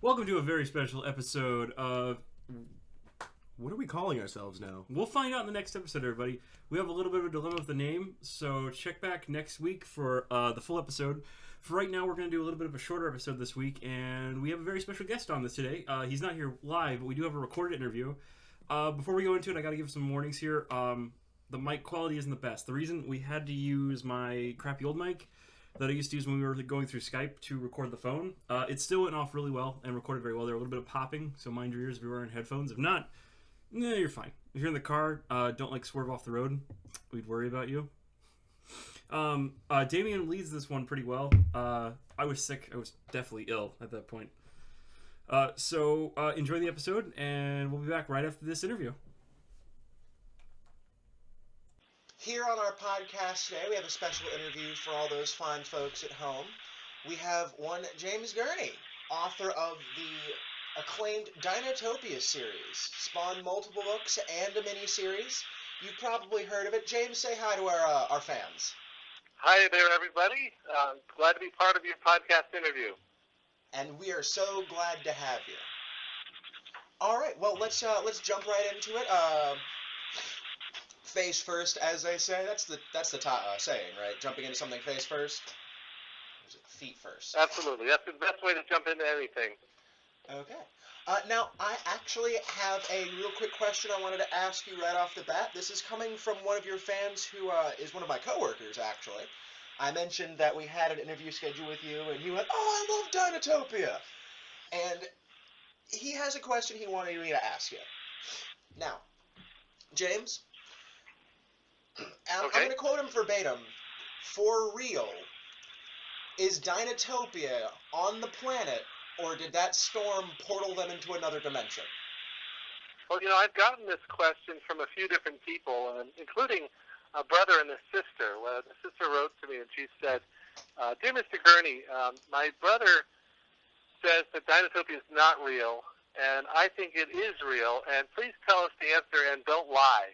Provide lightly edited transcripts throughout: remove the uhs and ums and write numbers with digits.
Welcome to a very special episode of... What are we calling ourselves now? We'll find out in the next episode, everybody. We have a little bit of a dilemma with the name, so check back next week for the full episode. For right now, we're going to do a little bit of a shorter episode this week, and we have a very special guest on this today. He's not here live, but we do have a recorded interview. Before we go into it, I got to give some warnings here. The mic quality isn't the best. The reason we had to use my crappy old mic that I used to use when we were going through Skype to record the phone, it still went off really well and recorded very well. There were a little bit of popping, so mind your ears if you're wearing headphones. If not, you're fine. If you're in the car, don't swerve off the road. We'd worry about you. Damien leads this one pretty well. I was sick. I was definitely ill at that point. So enjoy the episode, and we'll be back right after this interview. Here on our podcast today, we have a special interview for all those fine folks at home. We have one James Gurney, author of the acclaimed Dinotopia series, spawned multiple books and a mini-series. You've probably heard of it. James, say hi to our fans. Hi there, everybody. Glad to be part of your podcast interview. And we are so glad to have you. All right, well, let's jump right into it. Face first, as they say. That's the saying, right? Jumping into something face first. Or is it feet first? Absolutely. That's the best way to jump into anything. Okay. Now, I actually have a real quick question I wanted to ask you right off the bat. This is coming from one of your fans who is one of my coworkers, actually. I mentioned that we had an interview scheduled with you, and he went, "Oh, I love Dinotopia!" And he has a question he wanted me to ask you. Now, James, I'm going to quote him verbatim. For real, is Dinotopia on the planet, or did that storm portal them into another dimension? Well, I've gotten this question from a few different people, including a brother and a sister. Well, the sister wrote to me, and she said, "Dear Mr. Gurney, my brother says that Dinotopia is not real, and I think it is real, and please tell us the answer and don't lie."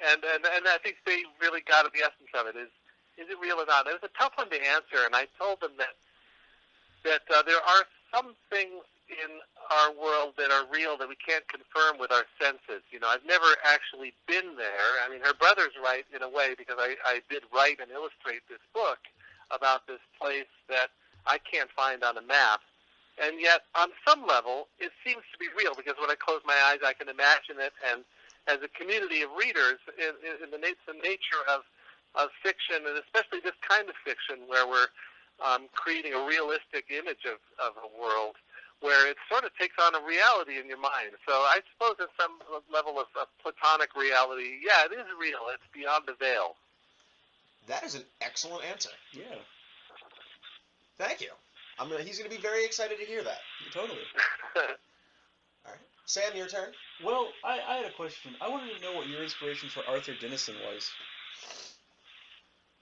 And I think they really got at the essence of it. Is it real or not? It was a tough one to answer, and I told them that there are some things in our world that are real that we can't confirm with our senses. I've never actually been there. I mean, her brother's right in a way, because I did write and illustrate this book about this place that I can't find on a map. And yet, on some level, it seems to be real, because when I close my eyes, I can imagine it. And as a community of readers, in the nature of fiction, and especially this kind of fiction, where we're creating a realistic image of a world, where it sort of takes on a reality in your mind. So I suppose at some level of platonic reality, yeah, it is real. It's beyond the veil. That is an excellent answer. Yeah. Thank you. He's going to be very excited to hear that. Totally. All right. Sam, your turn. Well, I had a question. I wanted to know what your inspiration for Arthur Dennison was.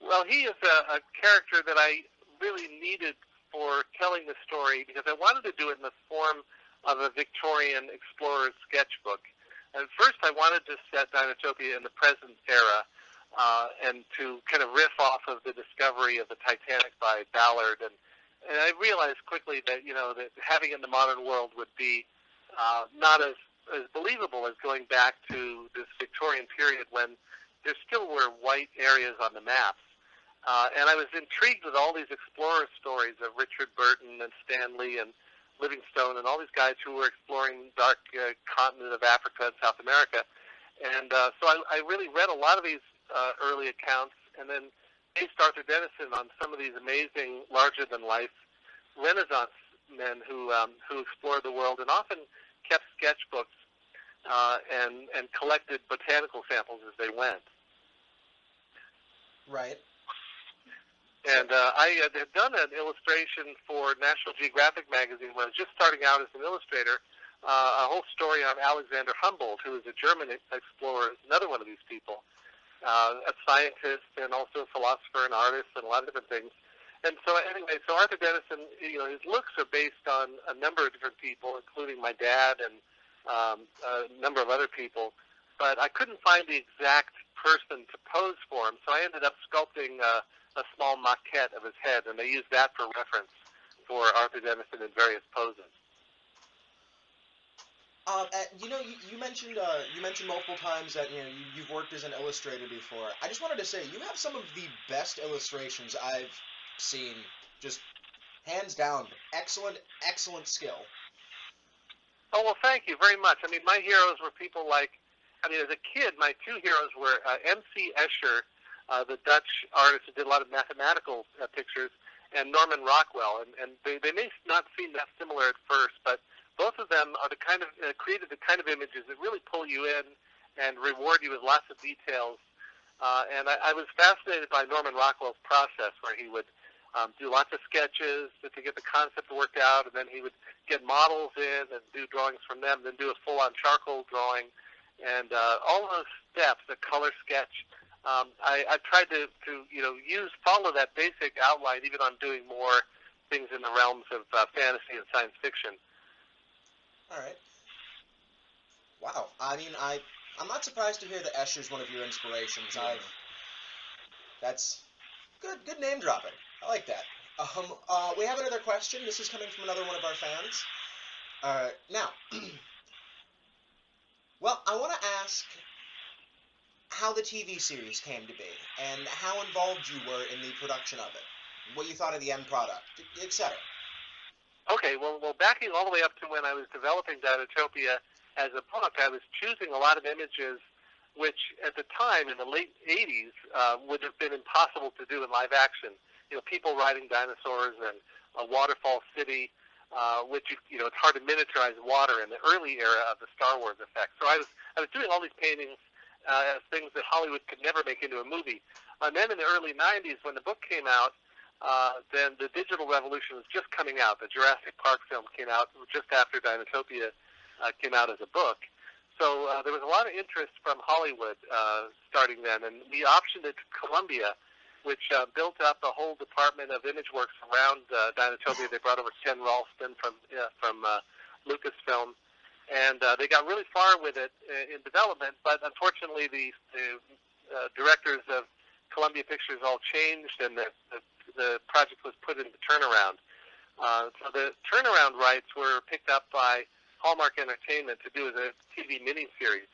Well, he is a character that I really needed for telling the story, because I wanted to do it in the form of a Victorian explorer's sketchbook. And first I wanted to set Dinotopia in the present era, and to kind of riff off of the discovery of the Titanic by Ballard. And I realized quickly that, that having it in the modern world would be not as believable as going back to this Victorian period when there still were white areas on the maps. And I was intrigued with all these explorer stories of Richard Burton and Stanley and Livingstone and all these guys who were exploring the dark continent of Africa and South America. And so I really read a lot of these early accounts, and then based Arthur Dennison on some of these amazing, larger-than-life Renaissance men who explored the world and often kept sketchbooks and collected botanical samples as they went. Right. And I had done an illustration for National Geographic magazine when I was just starting out as an illustrator, a whole story on Alexander Humboldt, who was a German explorer, another one of these people, a scientist and also a philosopher and artist and a lot of different things. And so anyway, so Arthur Dennison, his looks are based on a number of different people, including my dad and a number of other people, but I couldn't find the exact person to pose for him, so I ended up sculpting a small maquette of his head, and they used that for reference for Arthur Dennison in various poses. You mentioned multiple times that you've worked as an illustrator before. I just wanted to say you have some of the best illustrations I've seen. Just hands down, excellent skill. Oh, well, thank you very much. I mean, my heroes were people like, as a kid, my two heroes were M.C. Escher, the Dutch artist who did a lot of mathematical pictures, and Norman Rockwell. And they may not seem that similar at first, but both of them are the kind of created the kind of images that really pull you in and reward you with lots of details. And I was fascinated by Norman Rockwell's process, where he would do lots of sketches to get the concept worked out, and then he would get models in and do drawings from them, then do a full-on charcoal drawing, and all of those steps, the color sketch. I've tried to follow that basic outline, even on doing more things in the realms of fantasy and science fiction. All right. Wow. I mean, I'm not surprised to hear that Escher's one of your inspirations. That's good name dropping. I like that. We have another question. This is coming from another one of our fans. Now, well, I want to ask how the TV series came to be and how involved you were in the production of it, what you thought of the end product, etc. Okay, well, backing all the way up to when I was developing Dinotopia as a book, I was choosing a lot of images which, at the time, in the late 80s, would have been impossible to do in live action. People riding dinosaurs and a waterfall city, which, it's hard to miniaturize water in the early era of the Star Wars effect. So I was doing all these paintings as things that Hollywood could never make into a movie. And then in the early 90s, when the book came out, then the digital revolution was just coming out. The Jurassic Park film came out just after Dinotopia came out as a book. So there was a lot of interest from Hollywood starting then, and we optioned it to Columbia, which built up a whole department of image works around Dinotopia. They brought over Ken Ralston from Lucasfilm, and they got really far with it in development, but unfortunately the directors of Columbia Pictures all changed, and the project was put into turnaround. So the turnaround rights were picked up by Hallmark Entertainment to do as a TV miniseries.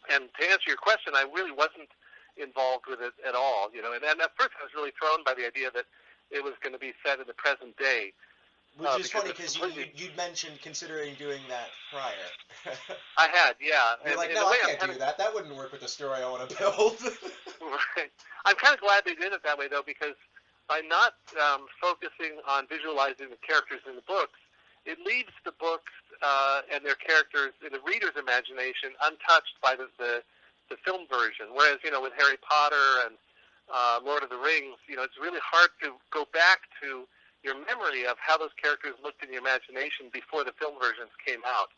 And to answer your question, I really wasn't involved with it at all, And at first I was really thrown by the idea that it was going to be set in the present day. Which is funny because you'd mentioned considering doing that prior. I had, yeah. You're like, no, I can't do that. That wouldn't work with the story I want to build. Right. I'm kind of glad they did it that way, though, because by not focusing on visualizing the characters in the books, it leaves the books and their characters in the reader's imagination untouched by the film version. Whereas, with Harry Potter and Lord of the Rings, it's really hard to go back to your memory of how those characters looked in your imagination before the film versions came out.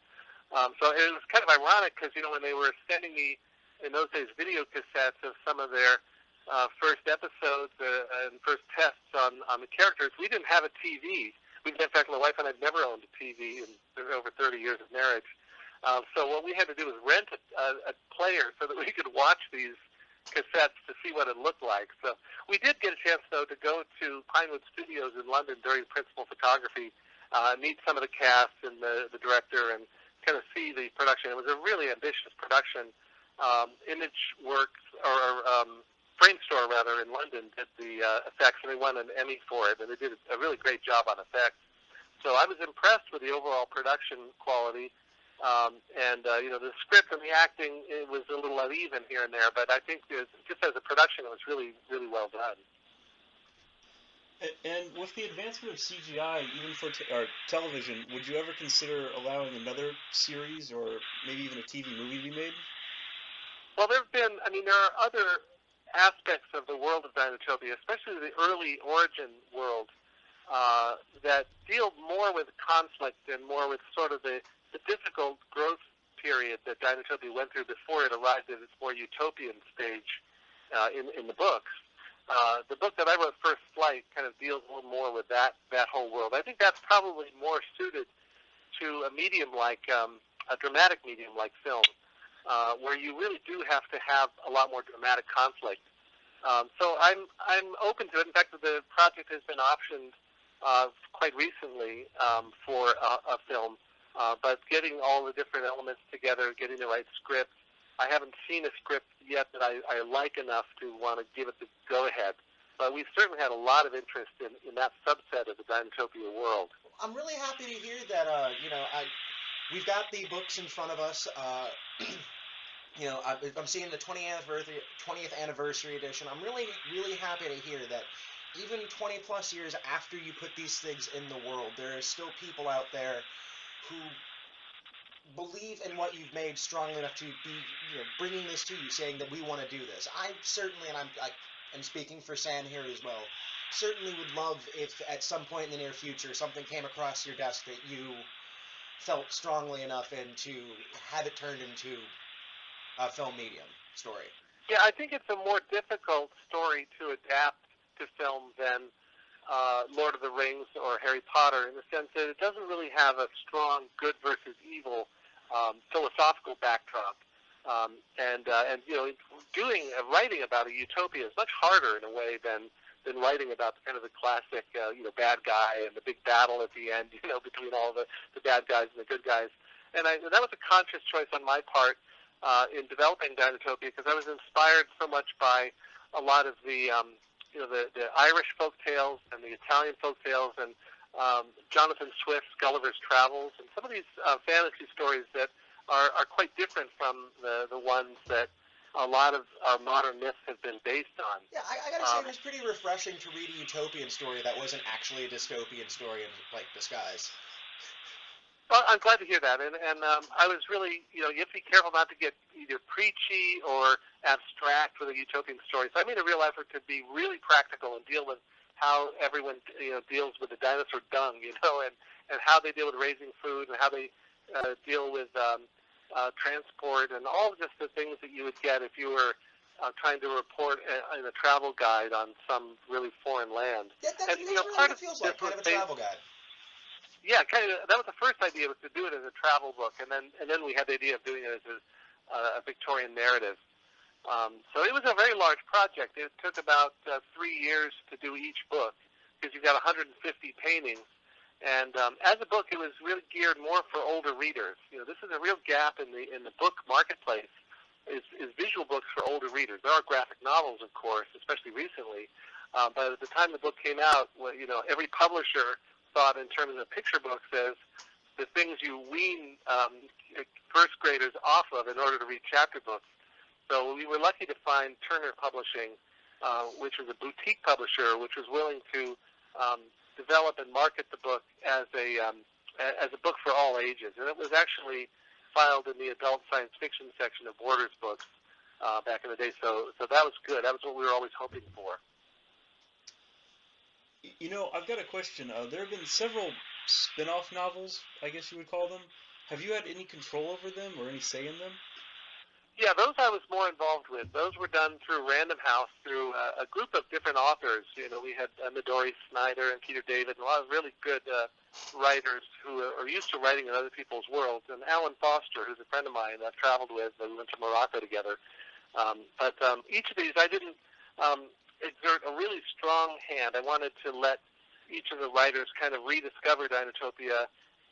So it was kind of ironic because, when they were sending me, in those days, video cassettes of some of their first episodes and first tests on the characters, we didn't have a TV. In fact, my wife and I had never owned a TV in over 30 years of marriage. So what we had to do was rent a player so that we could watch these cassettes to see what it looked like. So we did get a chance, though, to go to Pinewood Studios in London during principal photography, meet some of the cast and the director, and kind of see the production. It was a really ambitious production. Image Works, or Framestore, rather, in London did the effects, and they won an Emmy for it, and they did a really great job on effects. So I was impressed with the overall production quality. The script and the acting, it was a little uneven here and there, but I think just as a production, it was really, really well done. And with the advancement of CGI, even for television, would you ever consider allowing another series or maybe even a TV movie to be made? Well, there are other aspects of the world of Dinotopia, especially the early origin world, that deal more with conflict and more with sort of the difficult growth period that Dinotopia went through before it arrived at its more utopian stage in the books. The book that I wrote, First Flight, kind of deals a little more with that whole world. I think that's probably more suited to a medium like a dramatic medium like film, where you really do have to have a lot more dramatic conflict. So I'm open to it. In fact, the project has been optioned quite recently for a film, but getting all the different elements together, getting the right script. I haven't seen a script yet that I like enough to want to give it the go-ahead, but we've certainly had a lot of interest in that subset of the Dinotopia world. I'm really happy to hear that. We've got the books in front of us. I'm seeing the 20th anniversary edition. I'm really, really happy to hear that even 20 plus years after you put these things in the world, there are still people out there who believe in what you've made strongly enough to be, bringing this to you, saying that we want to do this. I certainly, and I'm speaking for Sam here as well, certainly would love if at some point in the near future something came across your desk that you felt strongly enough in to have it turned into a film medium story. Yeah, I think it's a more difficult story to adapt to film than Lord of the Rings or Harry Potter, in the sense that it doesn't really have a strong good versus evil philosophical backdrop. Writing about a utopia is much harder in a way than writing about kind of the classic bad guy and the big battle at the end, between all the bad guys and the good guys. And that was a conscious choice on my part in developing Dinotopia, because I was inspired so much by a lot of the Irish folk tales and the Italian folk tales and Jonathan Swift's Gulliver's Travels and some of these fantasy stories that are quite different from the ones that a lot of our modern myths have been based on. Yeah, I gotta say, it was pretty refreshing to read a utopian story that wasn't actually a dystopian story in, disguise. Well, I'm glad to hear that, and I was really, you have to be careful not to get either preachy or abstract with a utopian story. So I made a real effort to be really practical and deal with how everyone, deals with the dinosaur dung, and how they deal with raising food and how they deal with transport and all just the things that you would get if you were trying to report in a travel guide on some really foreign land. Yeah, that's really what it feels like, kind of a travel guide. Yeah, kind of. That was the first idea, was to do it as a travel book, and then we had the idea of doing it as a Victorian narrative. So it was a very large project. It took about 3 years to do each book, because you've got 150 paintings. And as a book, it was really geared more for older readers. This is a real gap in the book marketplace, is visual books for older readers. There are graphic novels, of course, especially recently. But at the time the book came out, every publisher thought in terms of picture books as the things you wean first graders off of in order to read chapter books. So we were lucky to find Turner Publishing, which was a boutique publisher, which was willing to develop and market the book as a book for all ages. And it was actually filed in the adult science fiction section of Borders books back in the day. So that was good. That was what we were always hoping for. I've got a question. There have been several spin-off novels, I guess you would call them. Have you had any control over them or any say in them? Yeah, those I was more involved with. Those were done through Random House, through a group of different authors. We had Midori Snyder and Peter David, and a lot of really good writers who are used to writing in other people's worlds. And Alan Foster, who's a friend of mine that I've traveled with, we went to Morocco together. But each of these, I didn't exert a really strong hand. I wanted to let each of the writers kind of rediscover Dinotopia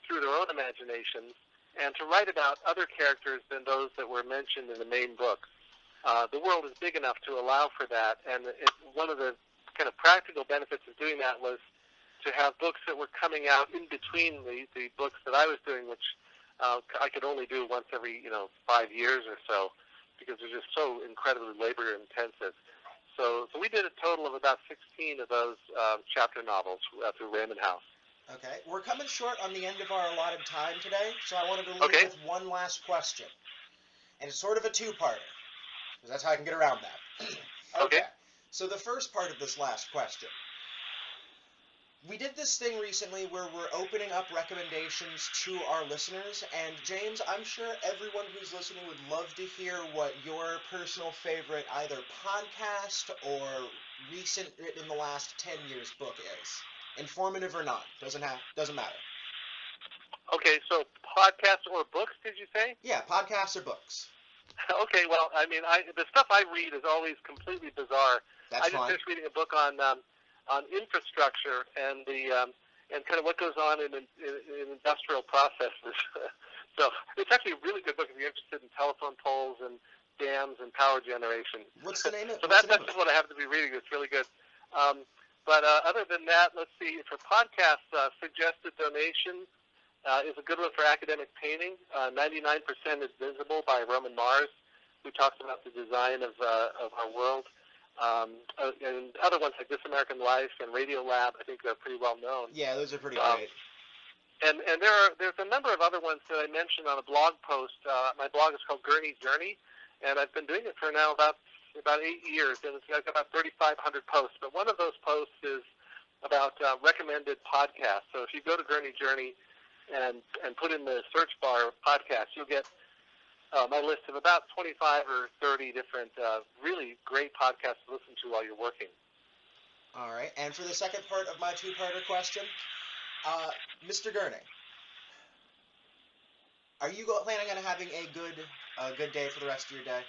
through their own imaginations, and to write about other characters than those that were mentioned in the main books. The world is big enough to allow for that, and one of the kind of practical benefits of doing that was to have books that were coming out in between the books that I was doing, which I could only do once every 5 years or so, because they're just so incredibly labor intensive. So we did a total of about 16 of those chapter novels through Random House. Okay, we're coming short on the end of our allotted time today, so I wanted to leave with one last question. And it's sort of a two-parter, because that's how I can get around that. Okay. So the first part of this last question. We did this thing recently where we're opening up recommendations to our listeners, and James, I'm sure everyone who's listening would love to hear what your personal favorite either podcast or recent, written in the last 10 years book is. Informative or not, doesn't matter. Okay, so podcasts or books, did you say? Yeah, podcasts or books. Okay, well, I mean, the stuff I read is always completely bizarre. That's I just fine. finished reading a book on on infrastructure and and kind of what goes on in industrial processes. So it's actually a really good book if you're interested in telephone poles and dams and power generation. What's the name of it? So that's what I have to be reading. It's really good. But other than that, let's see. For podcasts, suggested donation is a good one for academic painting. 99% is Visible by Roman Mars, who talks about the design of our world. And other ones like This American Life and Radio Lab, I think they're pretty well known. Yeah, those are pretty great. And there's a number of other ones that I mentioned on a blog post. My blog is called Gurney, and I've been doing it for now about 8 years, and I've got about 3,500 posts. But one of those posts is about recommended podcasts. So if you go to Gurney Journey and put in the search bar podcast, you'll get my list of about 25 or 30 different really great podcasts to listen to while you're working. All right. And for the second part of my two-parter question, Mr. Gurney, are you planning on having a good day for the rest of your day?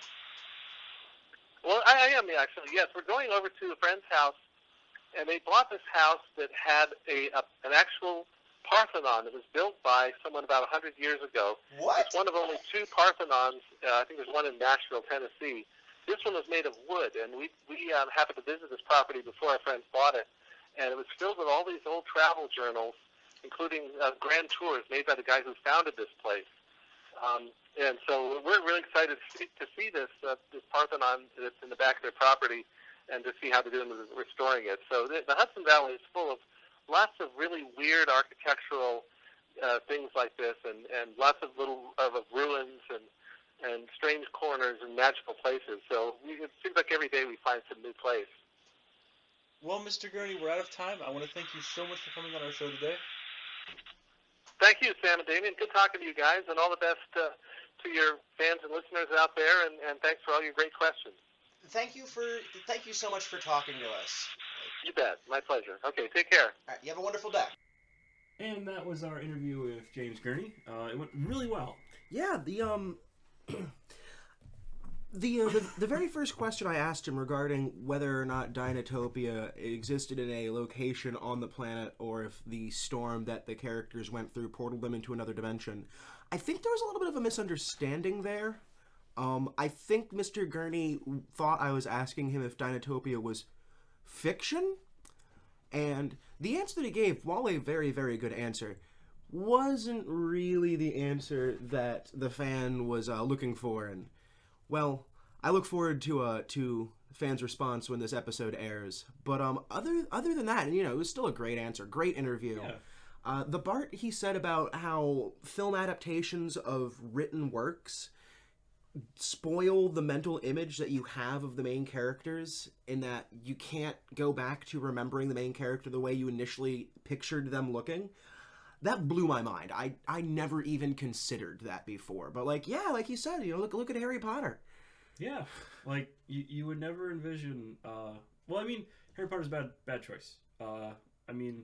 Well, I am actually. Yes, we're going over to a friend's house, and they bought this house that had an actual Parthenon that was built by someone about 100 years ago. What? It's one of only 2 Parthenons. I think there's one in Nashville, Tennessee. This one was made of wood, and we happened to visit this property before our friends bought it, and it was filled with all these old travel journals, including grand tours made by the guy who founded this place. And so we're really excited to see this Parthenon that's in the back of their property and to see how they're doing with restoring it. So the Hudson Valley is full of lots of really weird architectural things like this, and lots of little ruins and strange corners and magical places. So it seems like every day we find some new place. Well, Mr. Gurney, we're out of time. I want to thank you so much for coming on our show today. Thank you, Sam and Damien. Good talking to you guys, and all the best to your fans and listeners out there, and thanks for all your great questions. Thank you so much for talking to us. You bet. My pleasure. Okay, take care. All right, you have a wonderful day. And that was our interview with James Gurney. It went really well. Yeah, the very first question I asked him regarding whether or not Dinotopia existed in a location on the planet, or if the storm that the characters went through portaled them into another dimension, I think there was a little bit of a misunderstanding there. I think Mr. Gurney thought I was asking him if Dinotopia was fiction, and the answer that he gave, while a very, very good answer, wasn't really the answer that the fan was looking for. And well, I look forward to fans' response when this episode airs. But other than that, it was still a great answer, great interview. Yeah. The part he said about how film adaptations of written works spoil the mental image that you have of the main characters, in that you can't go back to remembering the main character the way you initially pictured them looking. That blew my mind. I never even considered that before. But like you said, look at Harry Potter. Yeah, like you would never envision. Well, I mean, Harry Potter's a bad choice. I mean,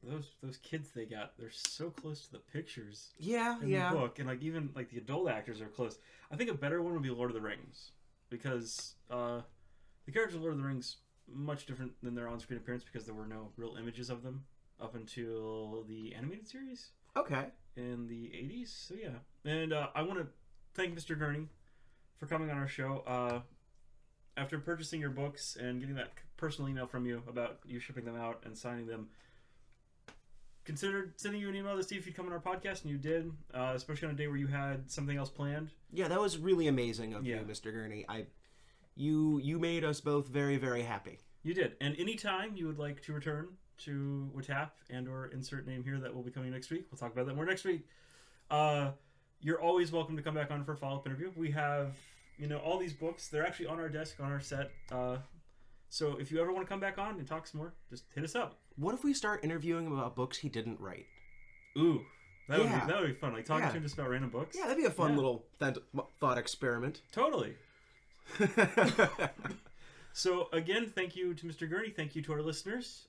those kids they got, they're so close to the pictures. Yeah, in the book, and like even like the adult actors are close. I think a better one would be Lord of the Rings, because the characters in Lord of the Rings much different than their on-screen appearance, because there were no real images of them up until the animated series. Okay. In the 80s. So yeah, and I want to thank Mr. Gurney for coming on our show. After purchasing your books and getting that personal email from you about you shipping them out and signing them, considered sending you an email to see if you'd come on our podcast, and you did, especially on a day where you had something else planned. Yeah, that was really amazing of you, Mr. Gurney. You made us both very, very happy. You did. And anytime you would like to return to WTAP and or insert name here that will be coming next week, we'll talk about that more next week. You're always welcome to come back on for a follow-up interview. We have, all these books. They're actually on our desk, on our set. So if you ever want to come back on and talk some more, just hit us up. What if we start interviewing him about books he didn't write? Ooh, that would be fun. Like talking to him just about random books. Yeah, that'd be a fun little thought experiment. Totally. So again, thank you to Mr. Gurney. Thank you to our listeners.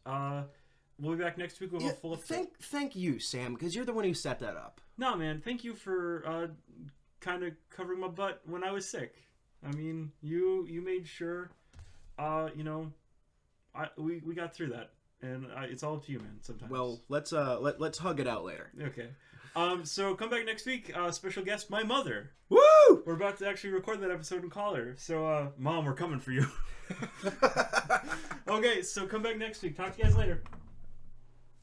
We'll be back next week with a full episode. Thank you, Sam, because you're the one who set that up. No, man. Thank you for kind of covering my butt when I was sick. I mean, you made sure, we got through that, and it's all up to you, man. Sometimes. Well, let's hug it out later. Okay. So come back next week. Special guest, my mother. Woo! We're about to actually record that episode and call her. So, Mom, we're coming for you. Okay, so come back next week. Talk to you guys later.